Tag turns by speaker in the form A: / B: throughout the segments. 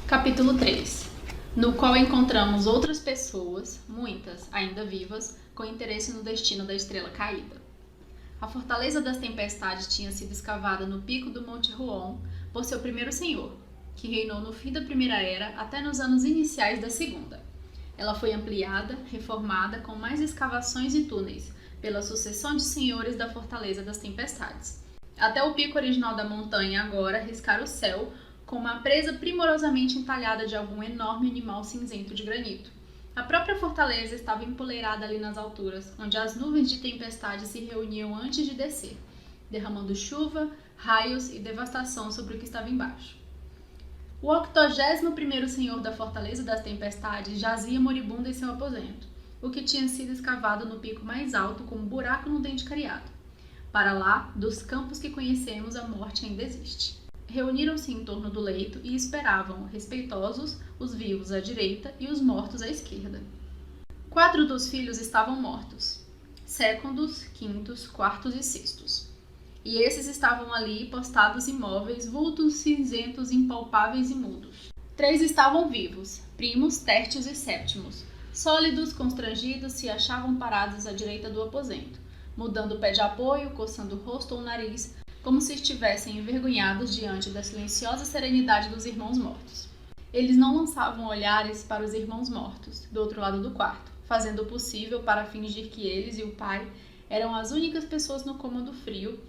A: Capítulo 3, no qual encontramos outras pessoas, muitas ainda vivas, com interesse no destino da estrela caída. A Fortaleza das Tempestades tinha sido escavada no pico do Monte Huon por seu primeiro senhor, que reinou no fim da Primeira Era até nos anos iniciais da Segunda. Ela foi ampliada, reformada com mais escavações e túneis, pela sucessão de senhores da Fortaleza das Tempestades, até o pico original da montanha agora riscar o céu com uma presa primorosamente entalhada de algum enorme animal cinzento de granito. A própria fortaleza estava empoleirada ali nas alturas, onde as nuvens de tempestade se reuniam antes de descer, derramando chuva, raios e devastação sobre o que estava embaixo. O 81º senhor da Fortaleza das Tempestades jazia moribundo em seu aposento, o que tinha sido escavado no pico mais alto como um buraco no dente cariado. Para lá, dos campos que conhecemos, a morte ainda existe. Reuniram-se em torno do leito e esperavam, respeitosos, os vivos à direita e os mortos à esquerda. 4 dos filhos estavam mortos, sécondos, quintos, quartos e sextos. E esses estavam ali postados imóveis, vultos cinzentos, impalpáveis e mudos. 3 estavam vivos, primos, tertios e sétimos. Sólidos, constrangidos, se achavam parados à direita do aposento, mudando o pé de apoio, coçando o rosto ou o nariz, como se estivessem envergonhados diante da silenciosa serenidade dos irmãos mortos. Eles não lançavam olhares para os irmãos mortos, do outro lado do quarto, fazendo o possível para fingir que eles e o pai eram as únicas pessoas no cômodo frio,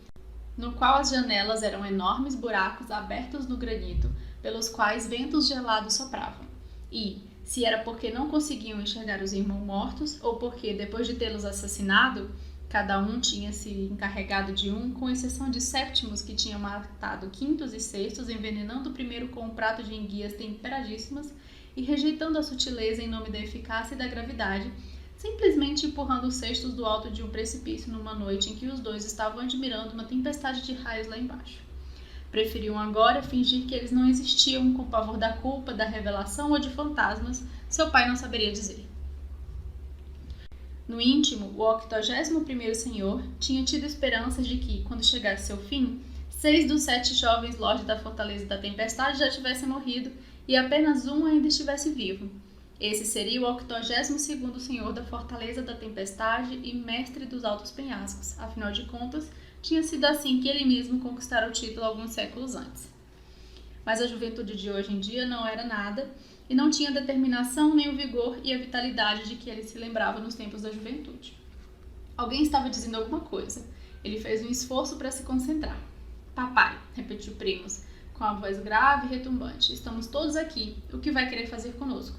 A: no qual as janelas eram enormes buracos abertos no granito, pelos quais ventos gelados sopravam. E, se era porque não conseguiam enxergar os irmãos mortos, ou porque, depois de tê-los assassinado, cada um tinha se encarregado de um, com exceção de sétimos que tinham matado quintos e sextos, envenenando o primeiro com um prato de enguias temperadíssimas e rejeitando a sutileza em nome da eficácia e da gravidade, simplesmente empurrando os sextos do alto de um precipício numa noite em que os dois estavam admirando uma tempestade de raios lá embaixo. Preferiam agora fingir que eles não existiam, com pavor da culpa, da revelação ou de fantasmas, seu pai não saberia dizer. No íntimo, o 81º senhor tinha tido esperanças de que, quando chegasse seu fim, 6 dos 7 jovens lords da Fortaleza da Tempestade já tivessem morrido e apenas um ainda estivesse vivo. Esse seria o 82º senhor da Fortaleza da Tempestade e mestre dos Altos Penhascos. Afinal de contas, tinha sido assim que ele mesmo conquistara o título alguns séculos antes. Mas a juventude de hoje em dia não era nada, e não tinha a determinação, nem o vigor e a vitalidade de que ele se lembrava nos tempos da juventude. Alguém estava dizendo alguma coisa. Ele fez um esforço para se concentrar. Papai, repetiu Primos, com a voz grave e retumbante, estamos todos aqui. O que vai querer fazer conosco?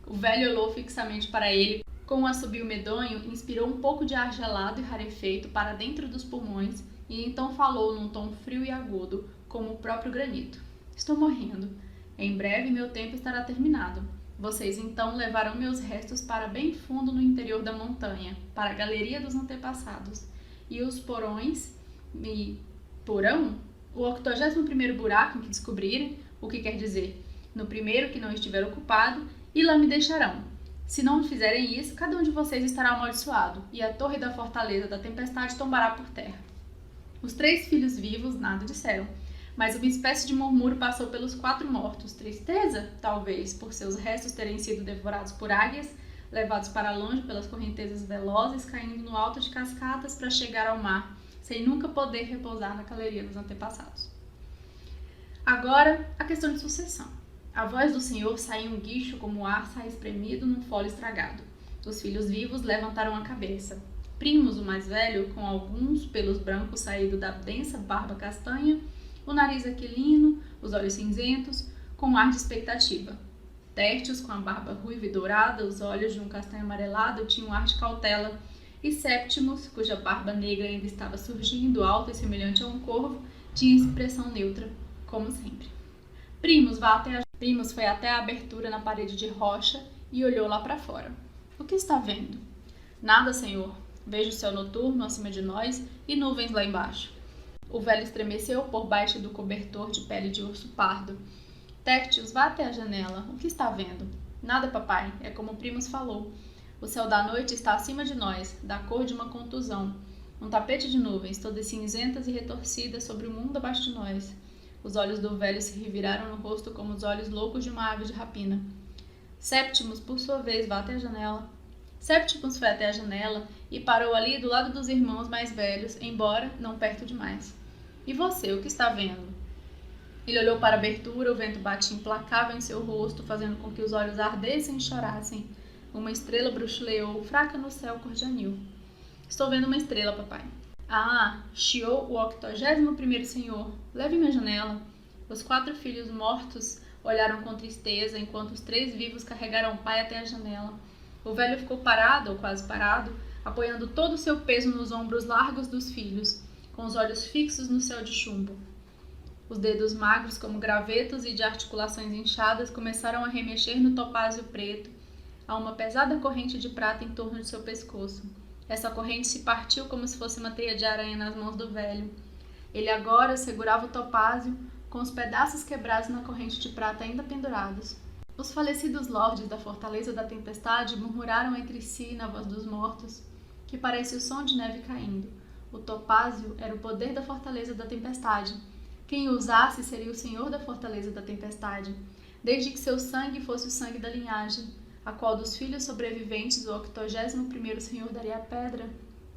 A: O velho olhou fixamente para ele. Com um assobio medonho, inspirou um pouco de ar gelado e rarefeito para dentro dos pulmões e então falou num tom frio e agudo, como o próprio granito. Estou morrendo. Em breve meu tempo estará terminado. Vocês então levarão meus restos para bem fundo no interior da montanha, para a galeria dos antepassados. E os porões porão? O 81º buraco em que descobrirem, o que quer dizer, no primeiro que não estiver ocupado, e lá me deixarão. Se não fizerem isso, cada um de vocês estará amaldiçoado, e a torre da fortaleza da tempestade tombará por terra. Os 3 filhos vivos nada disseram, mas uma espécie de murmúrio passou pelos 4 mortos. Tristeza, talvez, por seus restos terem sido devorados por águias, levados para longe pelas correntezas velozes, caindo no alto de cascatas para chegar ao mar, sem nunca poder repousar na galeria dos antepassados. Agora, a questão de sucessão. A voz do senhor saía um guicho como o ar sai espremido num fole estragado. Os filhos vivos levantaram a cabeça. Primos, o mais velho, com alguns pelos brancos saídos da densa barba castanha, o nariz aquilino, os olhos cinzentos, com um ar de expectativa. Tertios, com a barba ruiva e dourada, os olhos de um castanho amarelado, tinham um ar de cautela, e Séptimos, cuja barba negra ainda estava surgindo, alta e semelhante a um corvo, tinha expressão neutra, como sempre. Primos foi até a abertura na parede de rocha e olhou lá para fora. O que está vendo? Nada, senhor. Vejo o céu noturno acima de nós e nuvens lá embaixo. O velho estremeceu por baixo do cobertor de pele de urso pardo. Tertius, vá até a janela. O que está vendo? Nada, papai. É como Primos falou. O céu da noite está acima de nós, da cor de uma contusão. Um tapete de nuvens, todas cinzentas e retorcidas sobre o mundo abaixo de nós. Os olhos do velho se reviraram no rosto como os olhos loucos de uma ave de rapina. Septimus, por sua vez, vá até a janela. Septimus foi até a janela e parou ali do lado dos irmãos mais velhos, embora não perto demais. E você, o que está vendo? Ele olhou para a abertura, o vento batia implacável em seu rosto, fazendo com que os olhos ardessem e chorassem. Uma estrela bruxuleou, fraca no céu cor de anil. Estou vendo uma estrela, papai. Ah, chiou o 81º senhor. Leve-me à janela. Os 4 filhos mortos olharam com tristeza, enquanto os 3 vivos carregaram o pai até a janela. O velho ficou parado, ou quase parado, apoiando todo o seu peso nos ombros largos dos filhos, com os olhos fixos no céu de chumbo. Os dedos magros como gravetos e de articulações inchadas começaram a remexer no topázio preto, a uma pesada corrente de prata em torno de seu pescoço. Essa corrente se partiu como se fosse uma teia de aranha nas mãos do velho. Ele agora segurava o topázio, com os pedaços quebrados na corrente de prata ainda pendurados. Os falecidos lordes da Fortaleza da Tempestade murmuraram entre si na voz dos mortos, que parece o som de neve caindo. O topázio era o poder da Fortaleza da Tempestade. Quem o usasse seria o senhor da Fortaleza da Tempestade, desde que seu sangue fosse o sangue da linhagem, a qual dos filhos sobreviventes o 81º senhor daria a pedra.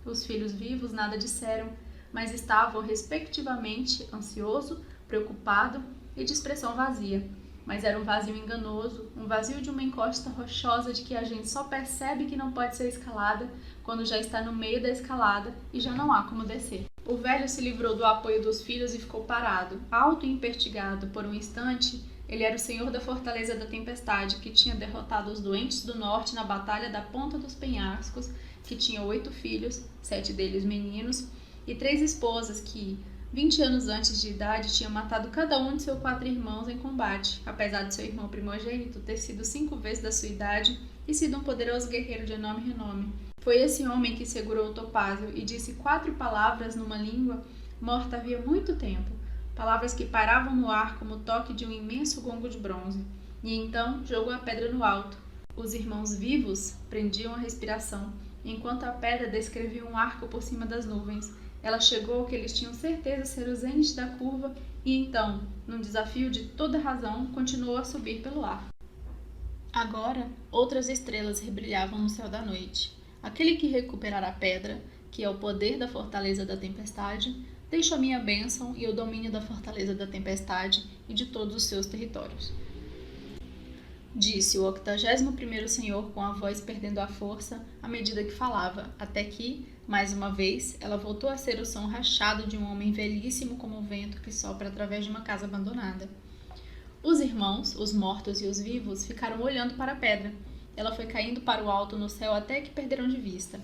A: Os filhos vivos nada disseram, mas estavam, respectivamente, ansioso, preocupado e de expressão vazia. Mas era um vazio enganoso, um vazio de uma encosta rochosa de que a gente só percebe que não pode ser escalada quando já está no meio da escalada e já não há como descer. O velho se livrou do apoio dos filhos e ficou parado, alto e impertigado. Por um instante, ele era o senhor da Fortaleza da Tempestade, que tinha derrotado os doentes do norte na batalha da Ponta dos Penhascos, que tinha 8 filhos, 7 deles meninos, e 3 esposas que, 20 anos antes de idade, tinha matado cada um de seus 4 irmãos em combate, apesar de seu irmão primogênito ter sido 5 vezes da sua idade e sido um poderoso guerreiro de enorme renome. Foi esse homem que segurou o topázio e disse 4 palavras numa língua morta havia muito tempo, palavras que pairavam no ar como o toque de um imenso gongo de bronze, e então jogou a pedra no alto. Os irmãos vivos prendiam a respiração, enquanto a pedra descrevia um arco por cima das nuvens. Ela chegou ao que eles tinham certeza ser o zênite da curva e então, num desafio de toda razão, continuou a subir pelo ar. Agora, outras estrelas rebrilhavam no céu da noite. Aquele que recuperar a pedra, que é o poder da Fortaleza da Tempestade, deixo a minha bênção e o domínio da Fortaleza da Tempestade e de todos os seus territórios. Disse o 81º senhor com a voz perdendo a força à medida que falava, até que, mais uma vez, ela voltou a ser o som rachado de um homem velhíssimo como o vento que sopra através de uma casa abandonada. Os irmãos, os mortos e os vivos, ficaram olhando para a pedra. Ela foi caindo para o alto no céu até que perderam de vista.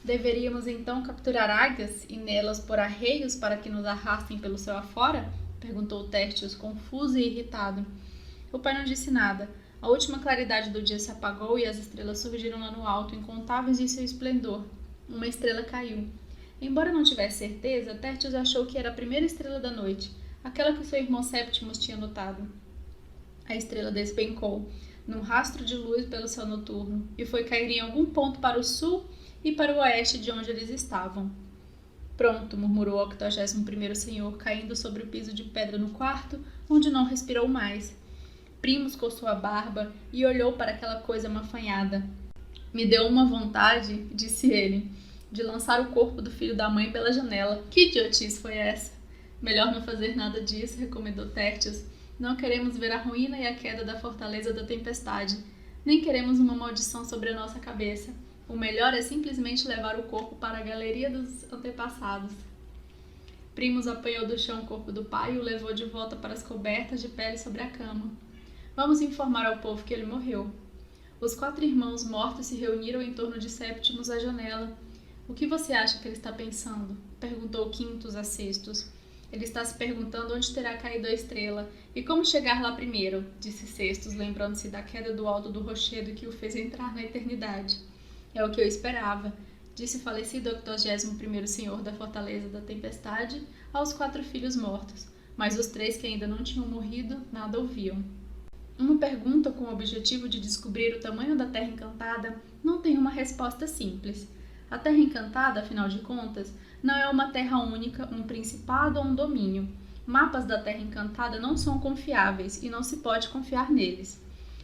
A: Deveríamos então capturar águias e nelas pôr arreios para que nos arrastem pelo céu afora? Perguntou Tertius, confuso e irritado. O pai não disse nada. A última claridade do dia se apagou e as estrelas surgiram lá no alto, incontáveis em seu esplendor. Uma estrela caiu. Embora não tivesse certeza, Tertius achou que era a primeira estrela da noite, aquela que seu irmão Septimus tinha notado. A estrela despencou, num rastro de luz pelo céu noturno, e foi cair em algum ponto para o sul e para o oeste de onde eles estavam. Pronto, murmurou o 81º senhor, caindo sobre o piso de pedra no quarto, onde não respirou mais. Primus coçou a barba e olhou para aquela coisa mafanhada. Me deu uma vontade, disse ele, de lançar o corpo do filho da mãe pela janela. Que idiotice foi essa? Melhor não fazer nada disso, recomendou Tertius. Não queremos ver a ruína e a queda da Fortaleza da Tempestade. Nem queremos uma maldição sobre a nossa cabeça. O melhor é simplesmente levar o corpo para a galeria dos antepassados. Primus apanhou do chão o corpo do pai e o levou de volta para as cobertas de pele sobre a cama. Vamos informar ao povo que ele morreu. Os 4 irmãos mortos se reuniram em torno de Septimus à janela. O que você acha que ele está pensando? Perguntou Quintus a Sextus. Ele está se perguntando onde terá caído a estrela e como chegar lá primeiro, disse Sextus, lembrando-se da queda do alto do rochedo que o fez entrar na eternidade. É o que eu esperava, disse o falecido 81º senhor da Fortaleza da Tempestade aos 4 filhos mortos, mas os 3 que ainda não tinham morrido nada ouviam. Uma pergunta com o objetivo de descobrir o tamanho da Terra Encantada não tem uma resposta simples. A Terra Encantada, afinal de contas, não é uma terra única, um principado ou um domínio. Mapas da Terra Encantada não são confiáveis e não se pode confiar neles.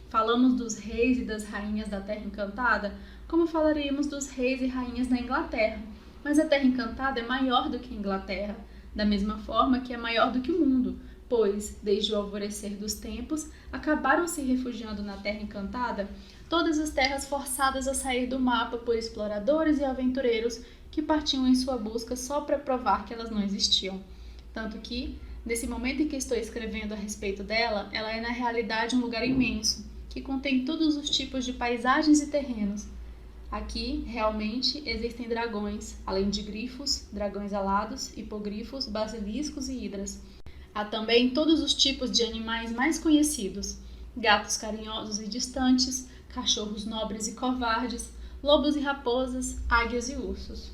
A: Falamos dos reis e das rainhas da Terra Encantada como falaríamos dos reis e rainhas da Inglaterra, mas a Terra Encantada é maior do que a Inglaterra, da mesma forma que é maior do que o mundo, pois, desde o alvorecer dos tempos, acabaram se refugiando na Terra Encantada todas as terras forçadas a sair do mapa por exploradores e aventureiros que partiam em sua busca só para provar que elas não existiam. Tanto que, nesse momento em que estou escrevendo a respeito dela, ela é na realidade um lugar imenso, que contém todos os tipos de paisagens e terrenos. Aqui, realmente, existem dragões, além de grifos, dragões alados, hipogrifos, basiliscos e hidras. Há também todos os tipos de animais mais conhecidos: gatos carinhosos e distantes, cachorros nobres e covardes, lobos e raposas, águias e ursos.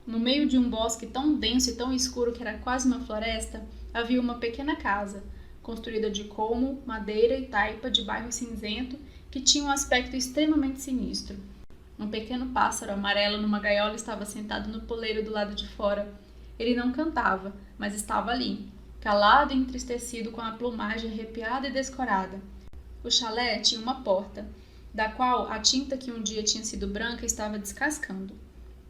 A: No meio de um bosque tão denso e tão escuro que era quase uma floresta, havia uma pequena casa, construída de colmo, madeira e taipa de bairro cinzento, que tinha um aspecto extremamente sinistro. Um pequeno pássaro amarelo numa gaiola estava sentado no poleiro do lado de fora. Ele não cantava, mas estava ali, calado e entristecido com a plumagem arrepiada e descorada. O chalé tinha uma porta, da qual a tinta que um dia tinha sido branca estava descascando.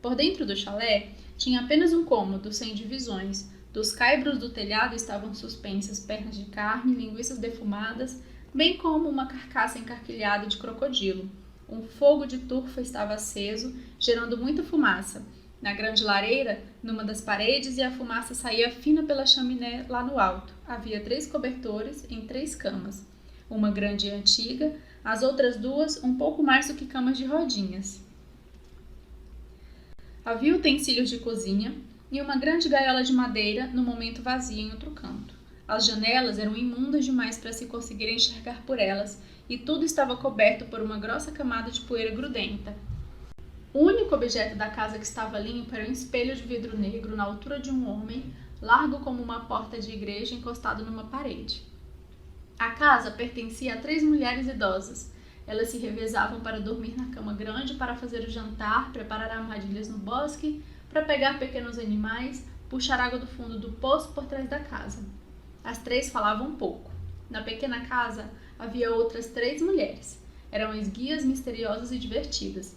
A: Por dentro do chalé tinha apenas um cômodo, sem divisões. Dos caibros do telhado estavam suspensas pernas de carne, linguiças defumadas, bem como uma carcaça encarquilhada de crocodilo. Um fogo de turfa estava aceso, gerando muita fumaça. Na grande lareira, numa das paredes, e a fumaça saía fina pela chaminé lá no alto. Havia 3 cobertores em 3 camas. Uma grande e antiga, as outras 2 um pouco mais do que camas de rodinhas. Havia utensílios de cozinha e uma grande gaiola de madeira, no momento vazia em outro canto. As janelas eram imundas demais para se conseguir enxergar por elas, e tudo estava coberto por uma grossa camada de poeira grudenta. O único objeto da casa que estava limpo era um espelho de vidro negro na altura de um homem, largo como uma porta de igreja encostado numa parede. A casa pertencia a 3 mulheres idosas. Elas se revezavam para dormir na cama grande, para fazer o jantar, preparar armadilhas no bosque, para pegar pequenos animais, puxar água do fundo do poço por trás da casa. As 3 falavam pouco. Na pequena casa havia outras 3 mulheres. Eram esguias, misteriosas e divertidas.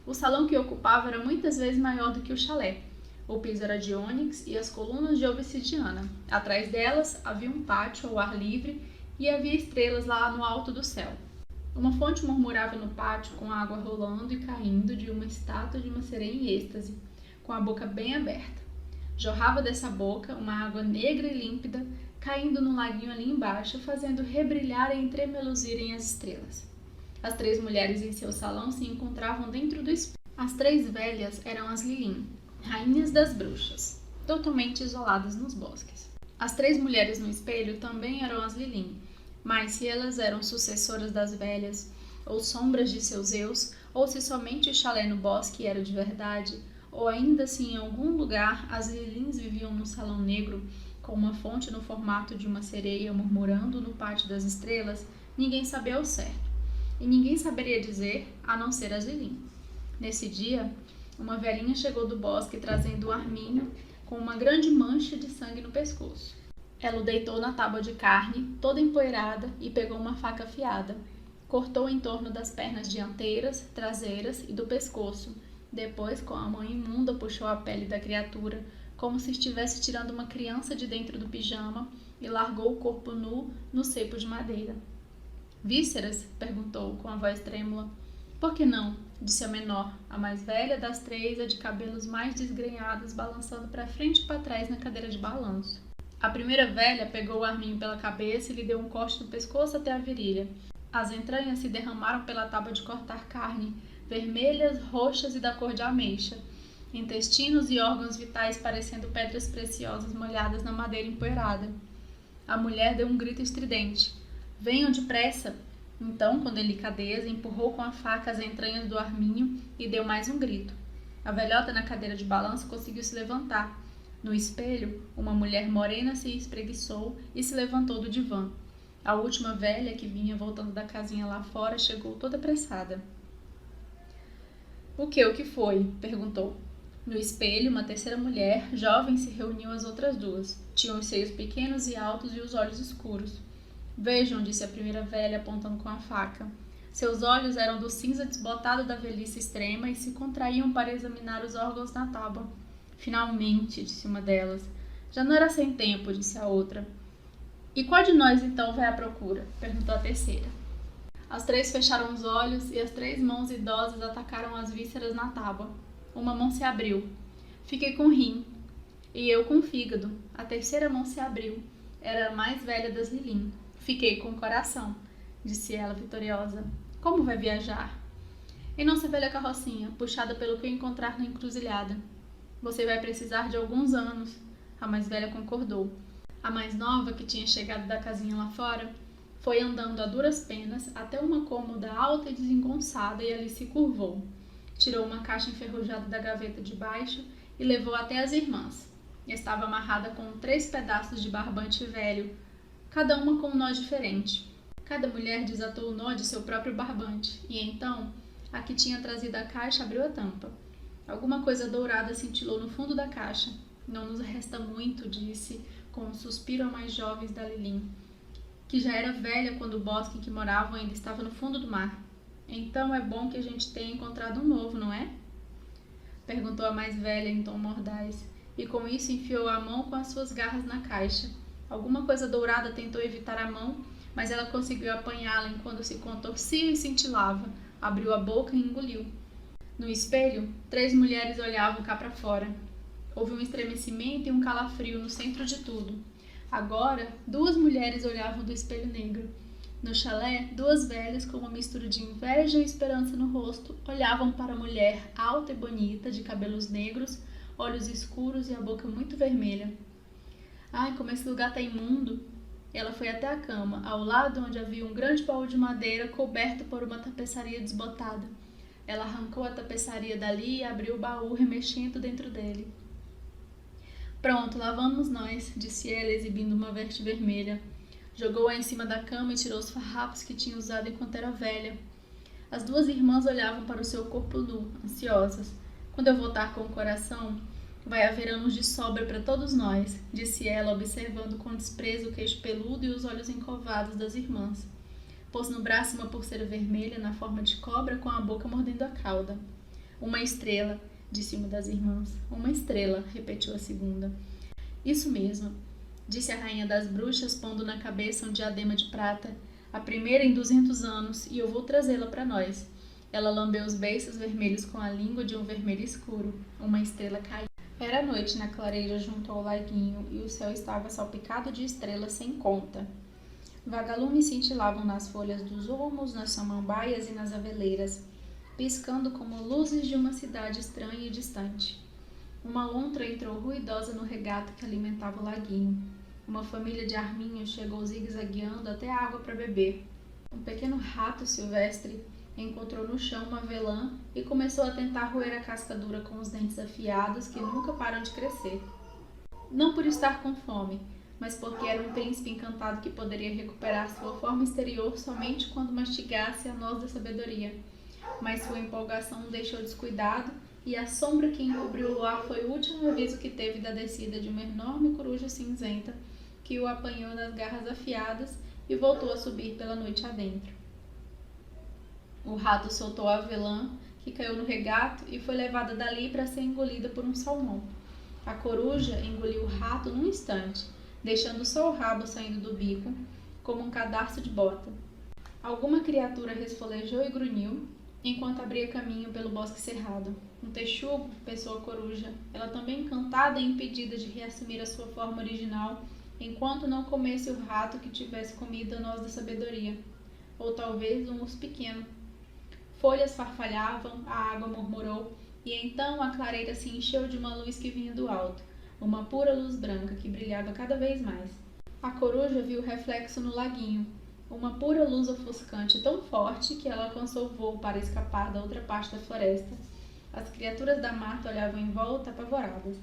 A: O salão que ocupava era muitas vezes maior do que o chalé. O piso era de ônix e as colunas de obsidiana. Atrás delas havia um pátio ao ar livre e havia estrelas lá no alto do céu. Uma fonte murmurava no pátio com a água rolando e caindo de uma estátua de uma sereia em êxtase, com a boca bem aberta. Jorrava dessa boca uma água negra e límpida, caindo no laguinho ali embaixo, fazendo rebrilhar e entremeluzirem as estrelas. As 3 mulheres em seu salão se encontravam dentro do espelho. As 3 velhas eram as Lilin, rainhas das bruxas, totalmente isoladas nos bosques. As 3 mulheres no espelho também eram as Lilin, mas se elas eram sucessoras das velhas, ou sombras de seus eus, ou se somente o chalé no bosque era de verdade, ou ainda se em algum lugar as Lilins viviam no salão negro, com uma fonte no formato de uma sereia murmurando no pátio das estrelas, ninguém sabia ao certo. E ninguém saberia dizer, a não ser as Lilin. Nesse dia, uma velhinha chegou do bosque trazendo o Armínio com uma grande mancha de sangue no pescoço. Ela o deitou na tábua de carne, toda empoeirada, e pegou uma faca afiada. Cortou em torno das pernas dianteiras, traseiras e do pescoço. Depois, com a mão imunda, puxou a pele da criatura, como se estivesse tirando uma criança de dentro do pijama, e largou o corpo nu no cepo de madeira. Vísceras? Perguntou, com a voz trêmula. Por que não? Disse a menor, a mais velha das 3, a de cabelos mais desgrenhados, balançando para frente e para trás na cadeira de balanço. A primeira velha pegou o Arminho pela cabeça e lhe deu um corte no pescoço até a virilha. As entranhas se derramaram pela tábua de cortar carne, vermelhas, roxas e da cor de ameixa. Intestinos e órgãos vitais parecendo pedras preciosas molhadas na madeira empoeirada. A mulher deu um grito estridente. Venham depressa! Então, com delicadeza, empurrou com a faca as entranhas do Arminho e deu mais um grito. A velhota na cadeira de balanço conseguiu se levantar. No espelho, uma mulher morena se espreguiçou e se levantou do divã. A última velha, que vinha voltando da casinha lá fora, chegou toda apressada. O que foi? Perguntou. No espelho, uma terceira mulher, jovem, se reuniu às outras duas. Tinham os seios pequenos e altos e os olhos escuros. Vejam, disse a primeira velha, apontando com a faca. Seus olhos eram do cinza desbotado da velhice extrema e se contraíam para examinar os órgãos na tábua. Finalmente, disse uma delas. Já não era sem tempo, disse a outra. E qual de nós então vai à procura? Perguntou a terceira. As três fecharam os olhos e as 3 mãos idosas atacaram as vísceras na tábua. Uma mão se abriu. Fiquei com o rim. E eu com o fígado. A terceira mão se abriu. Era a mais velha das Lilin. Fiquei com o coração, disse ela vitoriosa. Como vai viajar? Em nossa velha carrocinha, puxada pelo que eu encontrar na encruzilhada. Você vai precisar de alguns anos. A mais velha concordou. A mais nova, que tinha chegado da casinha lá fora, foi andando a duras penas até uma cômoda alta e desengonçada e ali se curvou. Tirou uma caixa enferrujada da gaveta de baixo e levou até as irmãs. Estava amarrada com 3 pedaços de barbante velho, cada uma com um nó diferente. Cada mulher desatou o nó de seu próprio barbante, e então a que tinha trazido a caixa abriu a tampa. Alguma coisa dourada cintilou no fundo da caixa. Não nos resta muito, disse, com um suspiro a mais jovens da Lilin, que já era velha quando o bosque em que moravam ainda estava no fundo do mar. Então é bom que a gente tenha encontrado um novo, não é? Perguntou a mais velha em tom mordaz, e com isso enfiou a mão com as suas garras na caixa. Alguma coisa dourada tentou evitar a mão, mas ela conseguiu apanhá-la enquanto se contorcia e cintilava. Abriu a boca e engoliu. No espelho, 3 mulheres olhavam cá para fora. Houve um estremecimento e um calafrio no centro de tudo. Agora, 2 mulheres olhavam do espelho negro. No chalé, 2 velhas, com uma mistura de inveja e esperança no rosto, olhavam para a mulher alta e bonita, de cabelos negros, olhos escuros e a boca muito vermelha. Ai, como esse lugar tá imundo! Ela foi até a cama, ao lado onde havia um grande baú de madeira coberto por uma tapeçaria desbotada. Ela arrancou a tapeçaria dali e abriu o baú, remexendo dentro dele. Pronto, lá vamos nós, disse ela, exibindo uma veste vermelha. Jogou-a em cima da cama e tirou os farrapos que tinha usado enquanto era velha. As 2 irmãs olhavam para o seu corpo nu, ansiosas. Quando eu voltar com o coração, vai haver anos de sobra para todos nós, disse ela, observando com desprezo o queixo peludo e os olhos encovados das irmãs. Pôs no braço uma pulseira vermelha na forma de cobra com a boca mordendo a cauda. Uma estrela, disse uma das irmãs. Uma estrela, repetiu a segunda. Isso mesmo, disse a rainha das bruxas, pondo na cabeça um diadema de prata, a primeira em 200 anos, e eu vou trazê-la para nós. Ela lambeu os beiços vermelhos com a língua de um vermelho escuro. Uma estrela caiu. Era noite na clareira junto ao laguinho, e o céu estava salpicado de estrelas sem conta. Vagalumes cintilavam nas folhas dos olmos, nas samambaias e nas aveleiras, piscando como luzes de uma cidade estranha e distante. Uma lontra entrou ruidosa no regato que alimentava o laguinho. Uma família de arminhos chegou zigue-zagueando até a água para beber. Um pequeno rato silvestre encontrou no chão uma avelã e começou a tentar roer a casca dura com os dentes afiados que nunca param de crescer. Não por estar com fome, mas porque era um príncipe encantado que poderia recuperar sua forma exterior somente quando mastigasse a noz da sabedoria. Mas sua empolgação o deixou descuidado e a sombra que encobriu o luar foi o último aviso que teve da descida de uma enorme coruja cinzenta que o apanhou nas garras afiadas e voltou a subir pela noite adentro. O rato soltou a avelã, que caiu no regato e foi levada dali para ser engolida por um salmão. A coruja engoliu o rato num instante, deixando só o rabo saindo do bico, como um cadarço de bota. Alguma criatura resfolejou e grunhiu, enquanto abria caminho pelo bosque cerrado. Um texugo, pensou a coruja, ela também encantada e impedida de reassumir a sua forma original, enquanto não comesse o rato que tivesse comido a noz da sabedoria, ou talvez um urso pequeno. Folhas farfalhavam, a água murmurou, e então a clareira se encheu de uma luz que vinha do alto, uma pura luz branca que brilhava cada vez mais. A coruja viu o reflexo no laguinho, uma pura luz ofuscante tão forte que ela alcançou o voo para escapar da outra parte da floresta. As criaturas da mata olhavam em volta, apavoradas.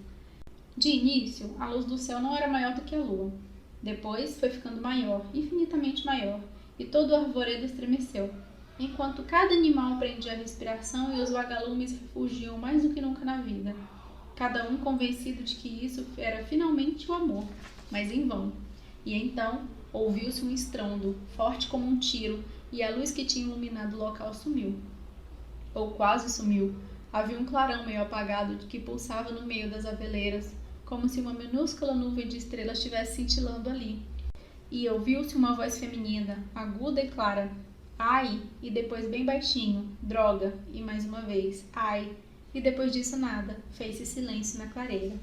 A: De início, a luz do céu não era maior do que a lua. Depois foi ficando maior, infinitamente maior, e todo o arvoredo estremeceu, enquanto cada animal prendia a respiração e os vagalumes refugiam mais do que nunca na vida. cada um convencido de que isso era finalmente o amor, mas em vão. E então ouviu-se um estrondo, forte como um tiro, e a luz que tinha iluminado o local sumiu. Ou quase sumiu. Havia um clarão meio apagado que pulsava no meio das aveleiras, como se uma minúscula nuvem de estrelas estivesse cintilando ali. E ouviu-se uma voz feminina, aguda e clara. Ai! E depois bem baixinho. Droga! E mais uma vez. Ai! E depois disso nada. Fez-se silêncio na clareira.